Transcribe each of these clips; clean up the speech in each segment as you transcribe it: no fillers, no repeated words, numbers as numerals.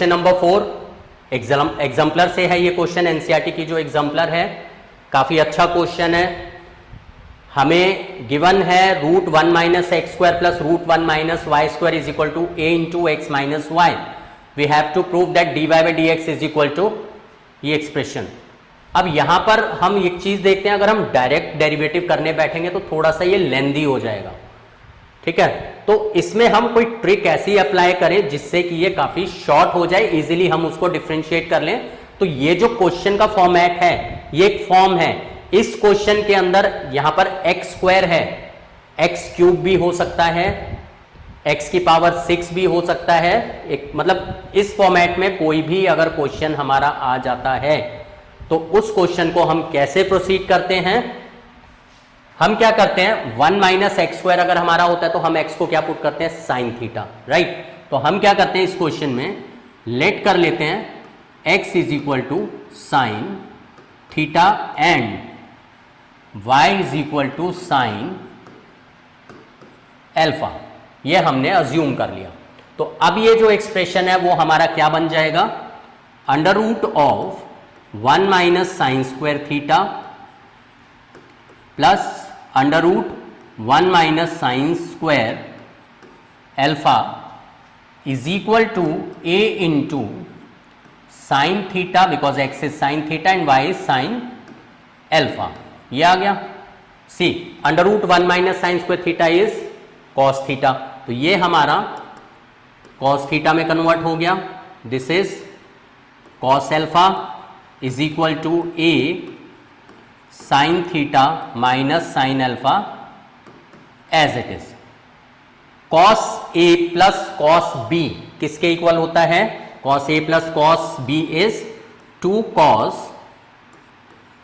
Question number 4 exemplar से है ये क्वेश्चन, एनसीईआरटी की जो एग्जाम्पलर है, काफी अच्छा क्वेश्चन है। हमें गिवन है root 1 minus x square plus root 1 minus y square is equal to A into x minus y. We have to prove that d Y by D x is equal to ये expression. अब यहां पर हम एक चीज देखते हैं, अगर हम डायरेक्ट डेरिवेटिव करने बैठेंगे तो थोड़ा सा ये लेंदी हो जाएगा, ठीक है। तो इसमें हम कोई ट्रिक ऐसी अप्लाई करें जिससे कि ये काफी शॉर्ट हो जाए, इजीली हम उसको डिफरेंशिएट कर लें। तो ये जो क्वेश्चन का फॉर्मेट है, ये एक फॉर्म है। इस क्वेश्चन के अंदर यहां पर एक्स स्क्वायर है, एक्स क्यूब भी हो सकता है, एक्स की पावर 6 भी हो सकता है। एक मतलब इस फॉर्मेट में कोई भी अगर क्वेश्चन हमारा आ जाता है तो उस क्वेश्चन को हम कैसे प्रोसीड करते हैं, हम क्या करते हैं, 1 माइनस एक्स स्क्वायर अगर हमारा होता है तो हम एक्स को क्या पुट करते हैं, साइन थीटा, राइट। तो हम क्या करते हैं इस क्वेश्चन में, लेट कर लेते हैं x is equal to sin theta and Y is equal to sin alpha. ये हमने अज्यूम कर लिया। तो अब ये जो एक्सप्रेशन है वो हमारा क्या बन जाएगा, under root of 1 minus sine square theta plus under root 1 minus sine square alpha is equal to A into sine theta, because X is sign theta and Y is sine alpha. ये आ गया। See under root 1 minus sine square theta is cos theta, तो ये हमारा cos theta में convert हो गया। This is cos alpha is equal to A sign theta minus sin alpha as it is. Cos A plus cos B किसके equal होता है, cos A plus cos B is 2 cos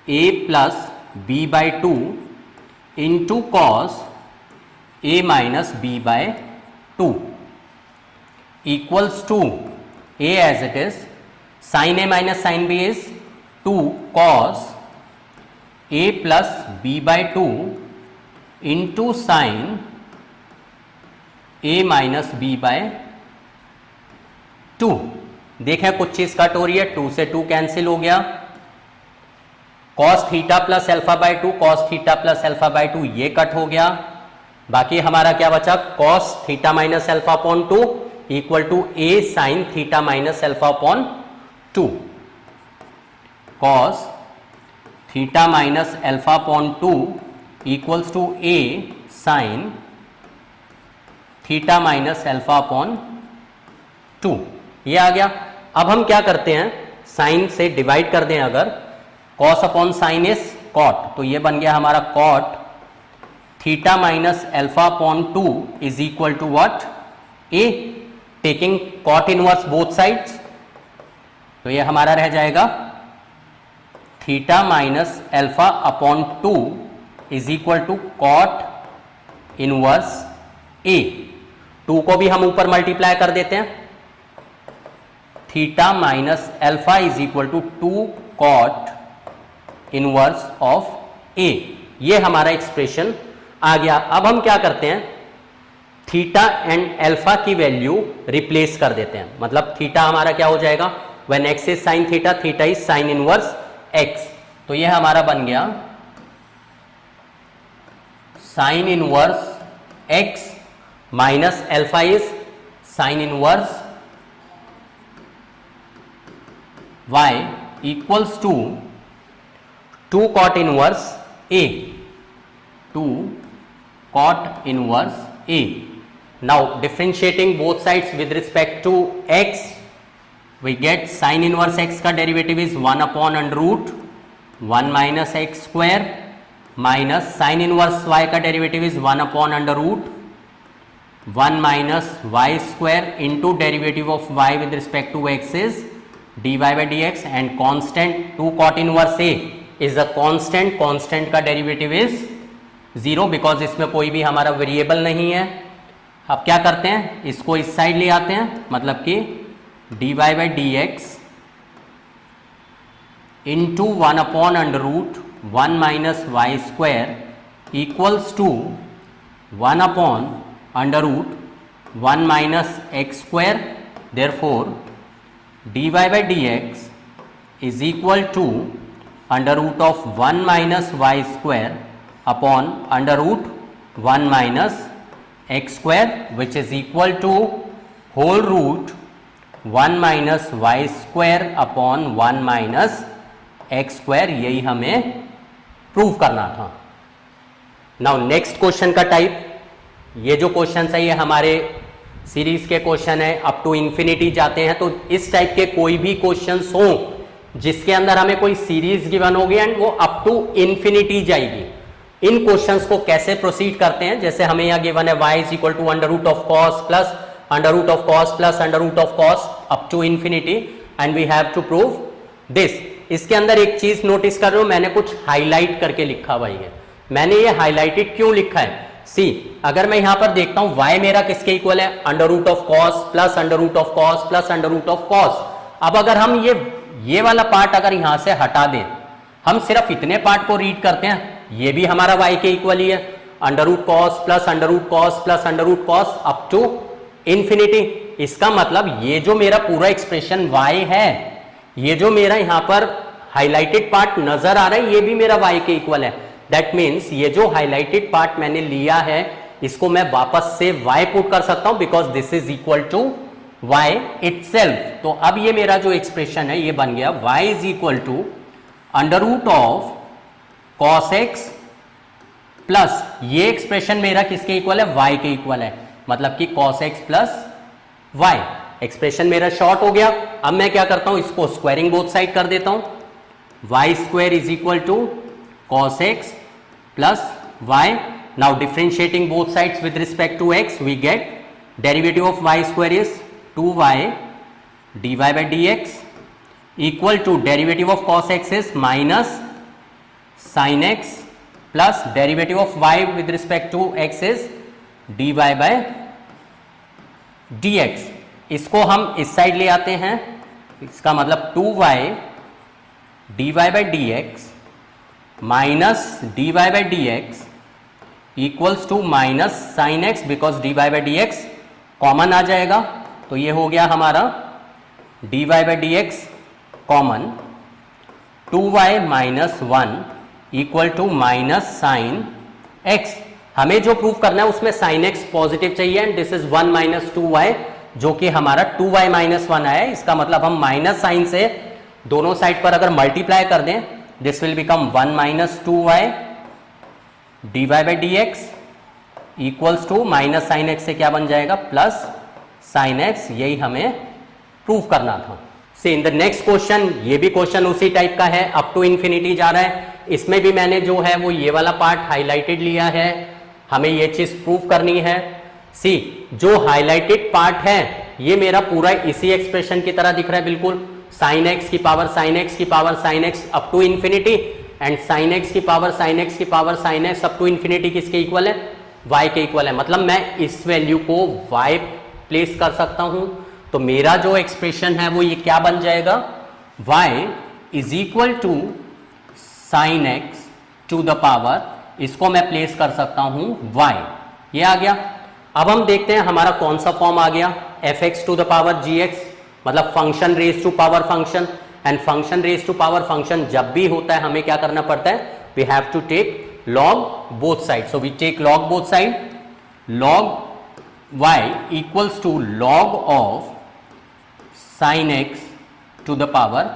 A plus B by 2 into cos A minus B by 2 equals to a as it is, sin A minus sin B is 2 cos A plus B by 2 into sin A minus B by 2। देखें कुछ चीज cut हो रही है, 2 से 2 cancel हो गया, cos theta plus alpha by 2, cos theta plus alpha by 2 ये कट हो गया। बाकी हमारा क्या बचा, cos theta minus alpha upon 2 equal to A sign theta minus alpha upon 2। Cos theta minus alpha upon 2 equals to A sign theta minus alpha upon 2। ये आ गया। अब हम क्या करते हैं, साइन से डिवाइड कर दें अगर, cos upon sign is cot, तो ये बन गया हमारा cot theta minus alpha upon 2 is equal to what, A, taking cot inverse both sides. तो ये हमारा रह जाएगा theta minus alpha upon 2 is equal to cot inverse A. 2 को भी हम ऊपर मल्टीप्लाई कर देते हैं, theta minus alpha is equal to 2 cot inverse of A. ये हमारा एक्सप्रेशन आ गया। अब हम क्या करते हैं, थीटा एंड एल्फा की वैल्यू रिप्लेस कर देते हैं। मतलब थीटा हमारा क्या हो जाएगा, when x is sign theta, theta is sin inverse x. तो ये हमारा बन गया sin inverse x minus alpha is sin inverse y equals to 2 cot inverse A, 2 cot inverse A. Now differentiating both sides with respect to x, we get sin inverse x का derivative is 1 upon under root 1 minus x square minus sin inverse y का derivative is 1 upon under root 1 minus y square into derivative of y with respect to x is dy by dx and constant 2 cot inverse A is a constant, constant का derivative is 0 because इसमें कोई भी हमारा variable नहीं है। अब क्या करते हैं, इसको इस साइड ले आते हैं, मतलब कि dy by dx into 1 upon under root 1 minus y square equals to 1 upon under root 1 minus x square. Therefore dy by dx is equal to under root of 1 minus y square upon under root 1 minus x square which is equal to whole root 1 minus y square upon 1 minus x square, यही हमें prove करना था। Now next question का type, ये जो question है ये हमारे सीरीज के क्वेश्चन है, अप टू इंफिनिटी जाते हैं। तो इस टाइप के कोई भी क्वेश्चन हो जिसके अंदर हमें कोई सीरीज गिवन होगी एंड वो अप टू इंफिनिटी जाएगी, इन क्वेश्चंस को कैसे प्रोसीड करते हैं। जैसे हमें यहाँ गिवन है y is equal to under root of cos plus under root of cos plus under root of cos up to infinity and we have to prove this. इसके अंदर एक चीज नोटिस कर रहे हो, मैंने कुछ हाईलाइट करके लिखा हुआ है। मैंने ये हाईलाइटेड क्यों लिखा है? सी, अगर मैं यहां पर देखता हूं y मेरा किसके इक्वल है, under root of cos plus under root of cos plus under root of cos. अब अगर हम ये वाला पार्ट अगर यहां से हटा दें, हम सिर्फ इतने पार्ट को रीड करते हैं, ये भी हमारा y के इक्वल ही है, under root cos plus under root cos plus under root cos up to infinity. इसका मतलब ये जो मेरा पूरा एक्सप्रेशन y है, ये जो मेरा यहां पर हाईलाइटेड पार्ट नजर आ रहा है, ये भी मेरा y के इक्वल है। दैट मीन्स ये जो हाईलाइटेड पार्ट मैंने लिया है इसको मैं वापस से y पुट कर सकता हूं because this is equal to y itself. तो अब ये मेरा जो एक्सप्रेशन है ये बन गया y is equal to under root of cos x plus ये एक्सप्रेशन मेरा किसके इक्वल है, y के इक्वल है, मतलब कि cos x plus y। Expression मेरा शॉर्ट हो गया। अब मैं क्या करता हूं, इसको स्क्वायरिंग बोथ साइड कर देता हूं, y square is equal to cos x plus y. Now differentiating both sides with respect to x, we get derivative of y square is 2y dy by dx equal to derivative of cos x is minus sin x plus derivative of y with respect to x is dy by dx। इसको हम इस side ले आते हैं, इसका मतलब 2y dy by dx minus D Y by D x equals to minus sine X because D Y by D x common आ जाएगा। तो ये हो गया हमारा D Y by D x common, 2y minus 1 equal to minus sine X. हमें जो proof करना है उसमें साइन एक्स पॉजिटिव चाहिए and this is 1 minus 2y जो कि हमारा 2y माइनस 1 आया। इसका मतलब हम माइनस साइन से दोनों साइड पर अगर मल्टीप्लाई कर दें, this will become 1 minus 2y dy by dx equals to minus sin x से क्या बन जाएगा, प्लस sin x। यही हमें प्रूफ करना था। से इन द नेक्स्ट क्वेश्चन, ये भी क्वेश्चन उसी टाइप का है, अप टू इंफिनिटी जा रहा है। इसमें भी मैंने जो है वो ये वाला पार्ट हाईलाइटेड लिया है, हमें ये चीज प्रूफ करनी है। सी, जो हाईलाइटेड पार्ट है ये मेरा पूरा इसी एक्सप्रेशन की तरह दिख रहा है बिल्कुल, साइन एक्स की पावर साइन एक्स की power sin x up to infinity and sin x की पावर साइन एक्स की power sin x up to infinity किसके इक्वल है, y के इक्वल है। मतलब मैं इस वैल्यू को y प्लेस कर सकता हूं। तो मेरा जो एक्सप्रेशन है वो ये क्या बन जाएगा, y is equal to sin x to the power, इसको मैं प्लेस कर सकता हूं y, ये आ गया। अब हम देखते हैं हमारा कौन सा फॉर्म आ गया, fx to the power gx, मतलब function raise to power function. And function raise to power function जब भी होता है हमें क्या करना पड़ता है, we have to take log both side. So we take log both side, log y equals to log of sin x to the power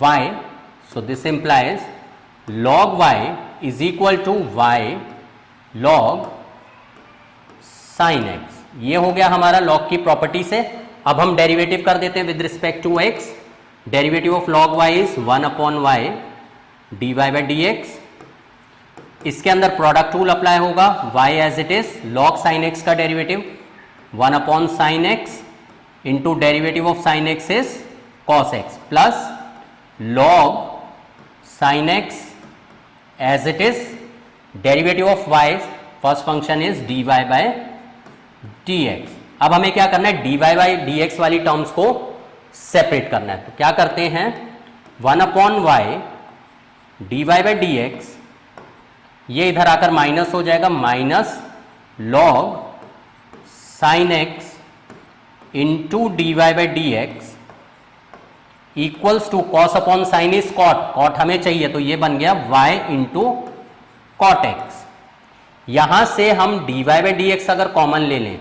y। So this implies log y is equal to y log sin x। ये हो गया हमारा log की property से। अब हम derivative कर देते हैं with respect to x। Derivative of log y is 1 upon y dy by dx। इसके अंदर प्रोडक्ट रूल अप्लाई होगा, y as it is, log sin x का derivative 1 upon sin x into derivative of sin x is cos x plus log sin x as it is, derivative of y first function is dy by dx। अब हमें क्या करना है, dy by dx वाली terms को separate करना है। तो क्या करते हैं, 1 upon y dy by dx, ये इधर आकर माइनस हो जाएगा, minus log sin x into dy by dx equals to cos upon sign is cot, cot हमें चाहिए तो ये बन गया y इंटू कॉट एक्स। यहां से हम dy बाई डी एक्स अगर कॉमन ले लें,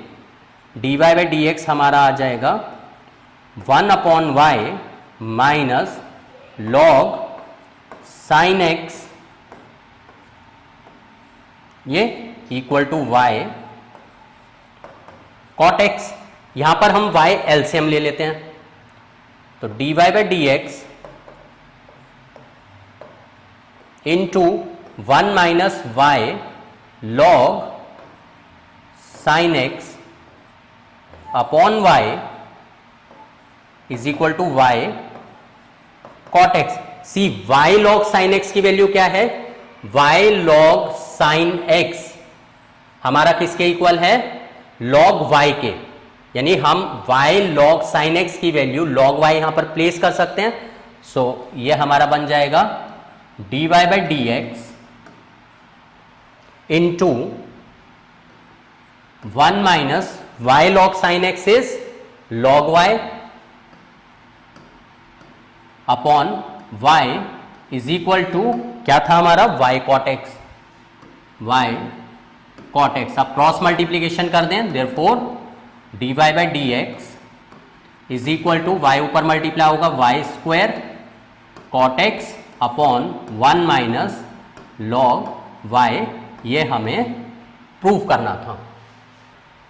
dy बाई डी एक्स हमारा आ जाएगा 1 upon Y minus log sign X, ये equal to y cot X. यहां पर हम y एलसीएम ले लेते हैं, तो dy by D x into 1 minus y log sign x upon y is equal to y cot x. See y log sign x की value क्या है, वाई लॉग साइन एक्स हमारा किसके इक्वल है, लॉग वाई के, यानी हम y log sin x की वैल्यू log y यहां पर प्लेस कर सकते हैं। सो ये हमारा बन जाएगा dy by D x into 1 minus y log sign x is log y upon y is equal to क्या था हमारा y cot x, y cot x। अब क्रॉस मल्टीप्लीकेशन कर दें, therefore dy by D x is equal to y ऊपर multiply होगा y square cot x upon 1 minus log y, ये हमें प्रूव करना था।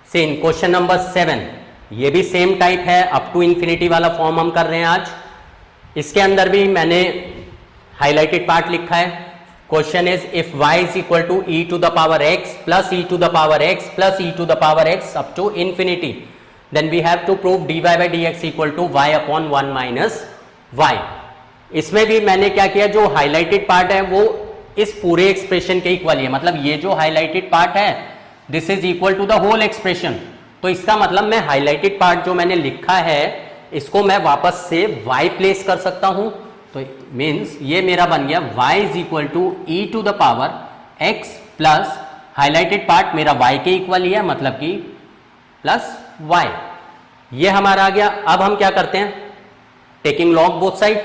सेम क्वेश्चन नंबर 7, ये भी सेम टाइप है, अप टू इंफिनिटी वाला फॉर्म हम कर रहे हैं आज। इसके अंदर भी मैंने हाईलाइटेड पार्ट लिखा है। Question is if y is equal to e to the power x plus e to the power x plus e to the power x up to infinity, then we have to prove dy by D x equal to y upon 1 minus y. इसमें भी मैंने क्या किया, जो highlighted part है वो इस पूरे एक्सप्रेशन के इक्वल है, मतलब ये जो हाईलाइटेड पार्ट है this is equal to the whole expression. तो इसका मतलब मैं हाईलाइटेड पार्ट जो मैंने लिखा है इसको मैं वापस से y प्लेस कर सकता हूं, तो मीन्स ये मेरा बन गया y is equal to e to the power x plus highlighted part मेरा y के इक्वल ही है, मतलब कि प्लस y, ये हमारा आ गया। अब हम क्या करते हैं, taking log both side,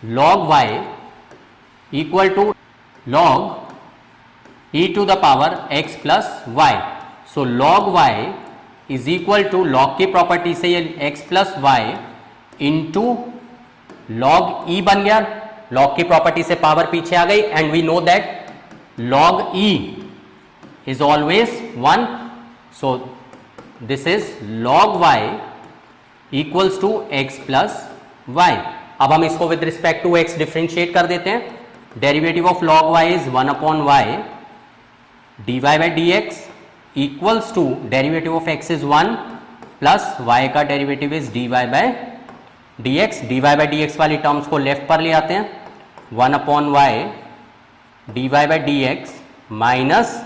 log y equal to log e to the power x plus y। So log y is equal to log की प्रॉपर्टी से ये x plus y into log e बन गया, लॉग की property से power पीछे आ गई, and we know that log e is always 1, so this is log y equals to x plus y. अब हम इसको with respect to x differentiate कर देते हैं, derivative of log y is 1 upon y d Y by D x equals to derivative of x is 1 plus y का derivative is d Y by D x. D Y by D x वाली terms को left पर ले आते हैं, 1 upon y d Y by D x minus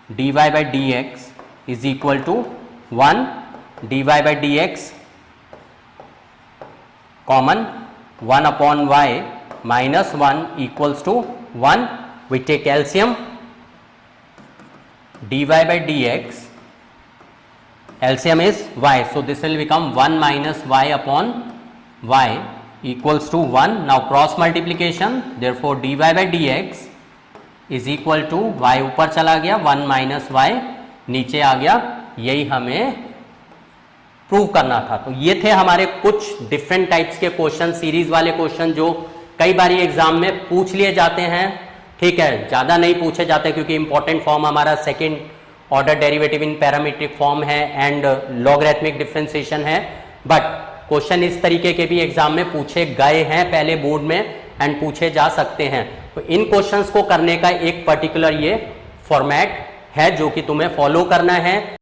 D Y by D x is equal to 1 d Y by D x common 1 upon Y minus 1 equals to 1, we take LCM dy by dx, LCM is y, so this will become 1 minus y upon y equals to 1. Now cross multiplication, therefore dy by dx is equal to y ऊपर चला गया, 1 minus y नीचे आ गया, यही हमें prove करना था। तो ये थे हमारे कुछ डिफरेंट टाइप्स के क्वेश्चन, सीरीज वाले क्वेश्चन जो कई बारी एग्जाम में पूछ लिए जाते हैं। ठीक है, ज़्यादा नहीं पूछे जाते क्योंकि इंपॉर्टेंट फॉर्म हमारा second order derivative in parametric form है एंड लॉगरिथमिक डिफरेंशिएशन है, बट क्वेश्चन इस तरीके के भी एग्जाम में पूछे गए हैं पहले बोर्ड में एंड पूछे जा सकते हैं। तो इन क्वेश्चंस को करने का एक पर्टिकुलर ये फॉर्मेट है जो कि तुम्हें फॉलो करना है।